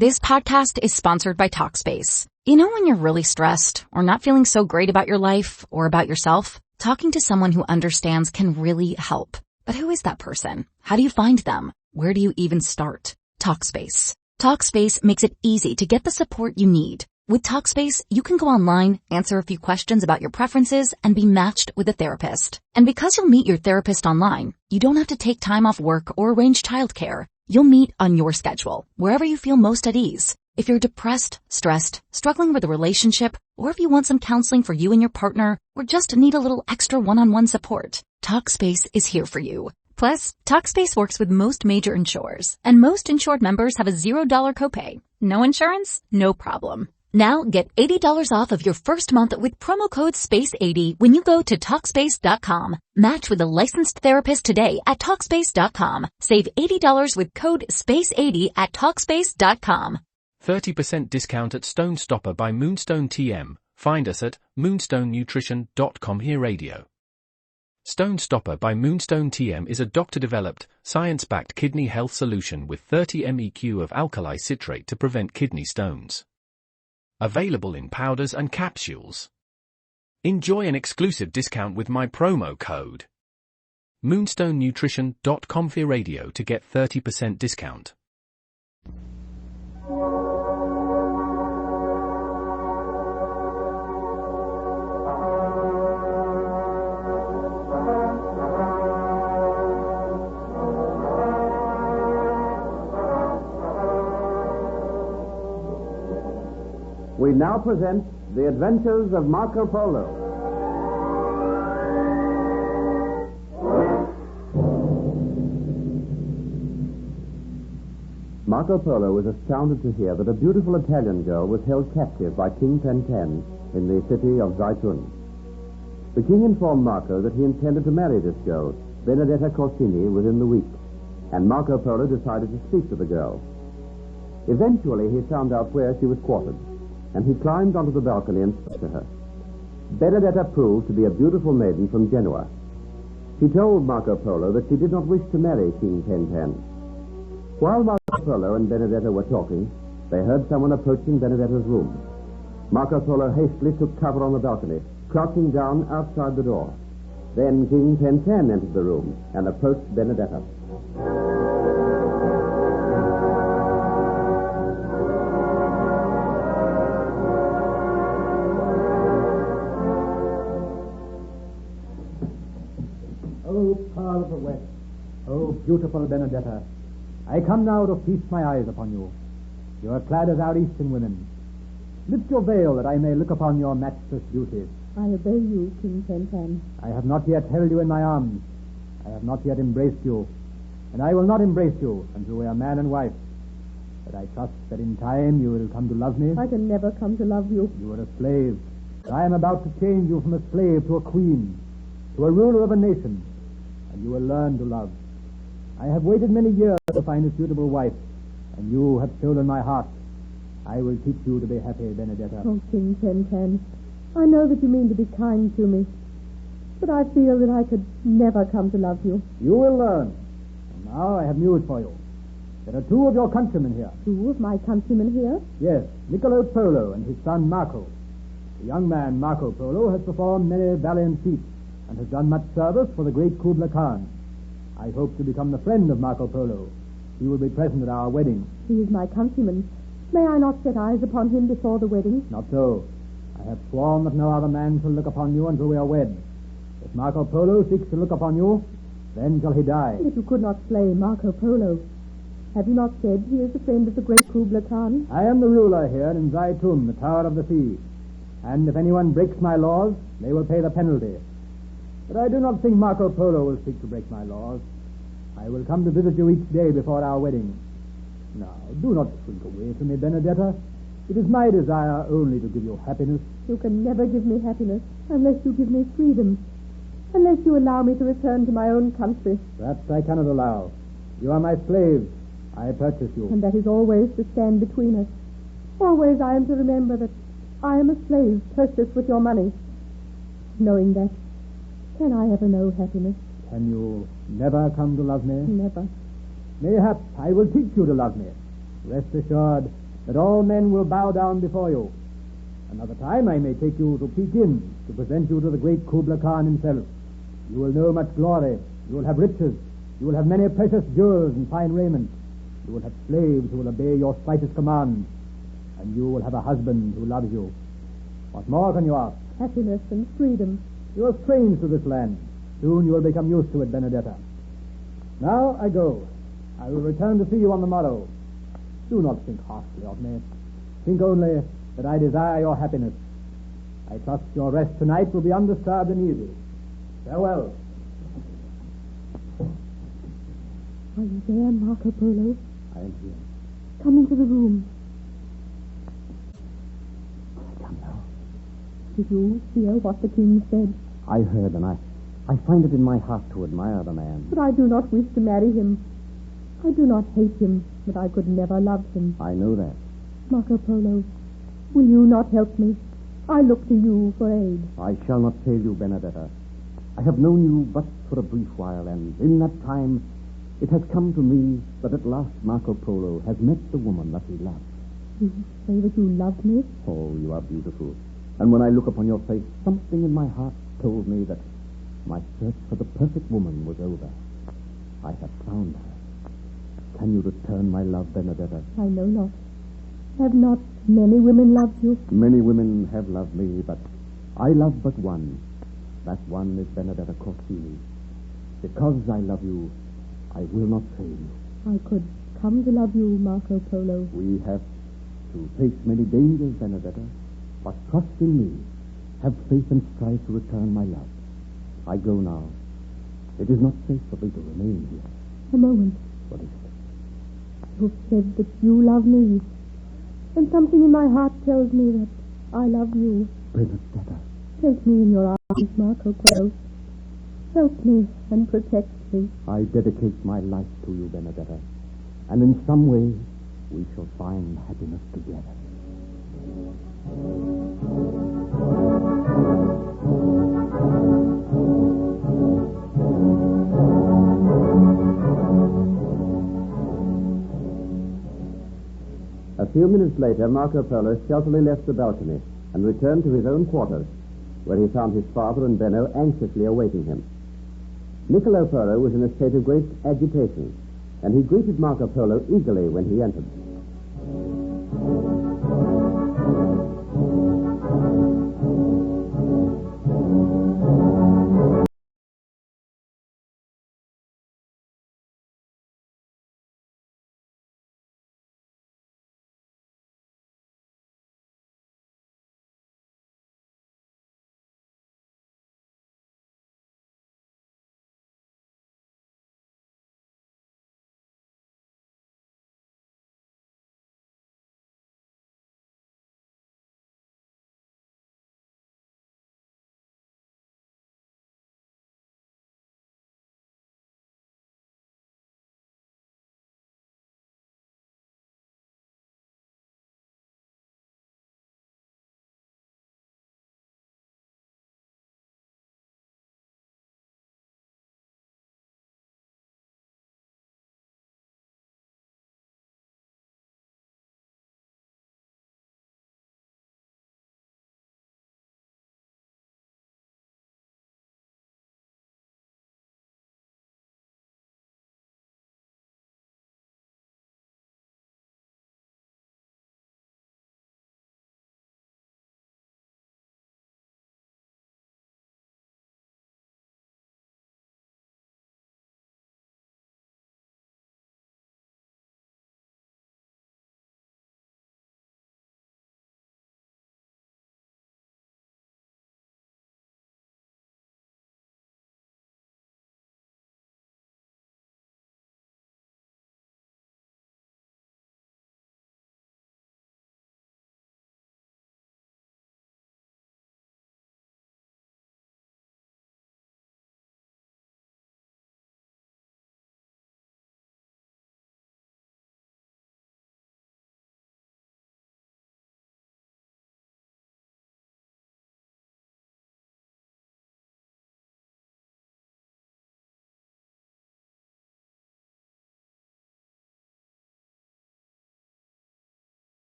This podcast is sponsored by Talkspace. You know when you're really stressed or not feeling so great about your life or about yourself? Talking to someone who understands can really help. But who is that person? How do you find them? Where do you even start? Talkspace. Talkspace makes it easy to get the support you need. With Talkspace, you can go online, answer a few questions about your preferences, and be matched with a therapist. And because you'll meet your therapist online, you don't have to take time off work or arrange childcare. You'll meet on your schedule, wherever you feel most at ease. If you're depressed, stressed, struggling with a relationship, or if you want some counseling for you and your partner, or just need a little extra one-on-one support, Talkspace is here for you. Plus, Talkspace works with most major insurers, and most insured members have a $0 copay. No insurance? No problem. Now get $80 off of your first month with promo code SPACE80 when you go to Talkspace.com. Match with a licensed therapist today at Talkspace.com. Save $80 with code SPACE80 at Talkspace.com. 30% discount at Stone Stopper by Moonstone TM. Find us at moonstonenutrition.com. Here radio. Stone Stopper by Moonstone TM is a doctor-developed, science-backed kidney health solution with 30 MEq of alkali citrate to prevent kidney stones. Available in powders and capsules. Enjoy an exclusive discount with my promo code moonstonenutrition.com for radio to get 30% discount. We now present The Adventures of Marco Polo. Marco Polo was astounded to hear that a beautiful Italian girl was held captive by King Ten in the city of Zaitun. The king informed Marco that he intended to marry this girl, Benedetta Corsini, within the week, and Marco Polo decided to speak to the girl. Eventually, he found out where she was quartered, and he climbed onto the balcony and spoke to her. Benedetta proved to be a beautiful maiden from Genoa. She told Marco Polo that she did not wish to marry King Ten. While Marco Polo and Benedetta were talking, they heard someone approaching Benedetta's room. Marco Polo hastily took cover on the balcony, crouching down outside the door. Then King Ten entered the room and approached Benedetta. Pearl of the West, oh beautiful Benedetta, I come now to feast my eyes upon you. You are clad as our Eastern women. Lift your veil that I may look upon your matchless beauty. I obey you, King Ten. I have not yet held you in my arms. I have not yet embraced you, and I will not embrace you until we are man and wife. But I trust that in time you will come to love me. I can never come to love you. You are a slave. I am about to change you from a slave to a queen, to a ruler of a nation, and you will learn to love. I have waited many years to find a suitable wife, and you have stolen my heart. I will teach you to be happy, Benedetta. Oh, King Ten, I know that you mean to be kind to me, but I feel that I could never come to love you. You will learn. And now I have news for you. There are two of your countrymen here. Two of my countrymen here? Yes, Niccolo Polo and his son Marco. The young man, Marco Polo, has performed many valiant feats and has done much service for the great Kublai Khan. I hope to become the friend of Marco Polo. He will be present at our wedding. He is my countryman. May I not set eyes upon him before the wedding? Not so. I have sworn that no other man shall look upon you until we are wed. If Marco Polo seeks to look upon you, then shall he die. But you could not slay Marco Polo. Have you not said he is the friend of the great Kublai Khan? I am the ruler here in Zaitun, the Tower of the Sea. And if anyone breaks my laws, they will pay the penalty. But I do not think Marco Polo will seek to break my laws. I will come to visit you each day before our wedding. Now, do not shrink away from me, Benedetta. It is my desire only to give you happiness. You can never give me happiness unless you give me freedom, unless you allow me to return to my own country. That I cannot allow. You are my slave. I purchase you. And that is always to stand between us. Always I am to remember that I am a slave purchased with your money. Knowing that, can I ever know happiness? Can you never come to love me? Never. Mayhap I will teach you to love me. Rest assured, that all men will bow down before you. Another time I may take you to Pekin to present you to the great Kubla Khan himself. You will know much glory. You will have riches. You will have many precious jewels and fine raiment. You will have slaves who will obey your slightest command. And you will have a husband who loves you. What more can you ask? Happiness and freedom. You are strange to this land. Soon you will become used to it, Benedetta. Now I go. I will return to see you on the morrow. Do not think harshly of me. Think only that I desire your happiness. I trust your rest tonight will be undisturbed and easy. Farewell. Are you there, Marco Polo? I am here. Come into the room. Come now. Did you hear what the king said? I heard, and I find it in my heart to admire the man. But I do not wish to marry him. I do not hate him, but I could never love him. I know that. Marco Polo, will you not help me? I look to you for aid. I shall not fail you, Benedetta. I have known you but for a brief while, and in that time it has come to me that at last Marco Polo has met the woman that he loves. You say that you love me? Oh, you are beautiful. And when I look upon your face, something in my heart told me that my search for the perfect woman was over. I have found her. Can you return my love, Benedetta? I know not. Have not many women loved you? Many women have loved me, but I love but one. That one is Benedetta Corsini. Because I love you, I will not fail you. I could come to love you, Marco Polo. We have to face many dangers, Benedetta, but trust in me. Have faith and strive to return my love. I go now. It is not safe for me to remain here. A moment. What is it? You have said that you love me. And something in my heart tells me that I love you. Benedetta. Take me in your arms, Marco Polo. Help me and protect me. I dedicate my life to you, Benedetta. And in some way, we shall find happiness together. A few minutes later, Marco Polo stealthily left the balcony and returned to his own quarters, where he found his father and Benno anxiously awaiting him. Niccolo Polo was in a state of great agitation, and he greeted Marco Polo eagerly when he entered.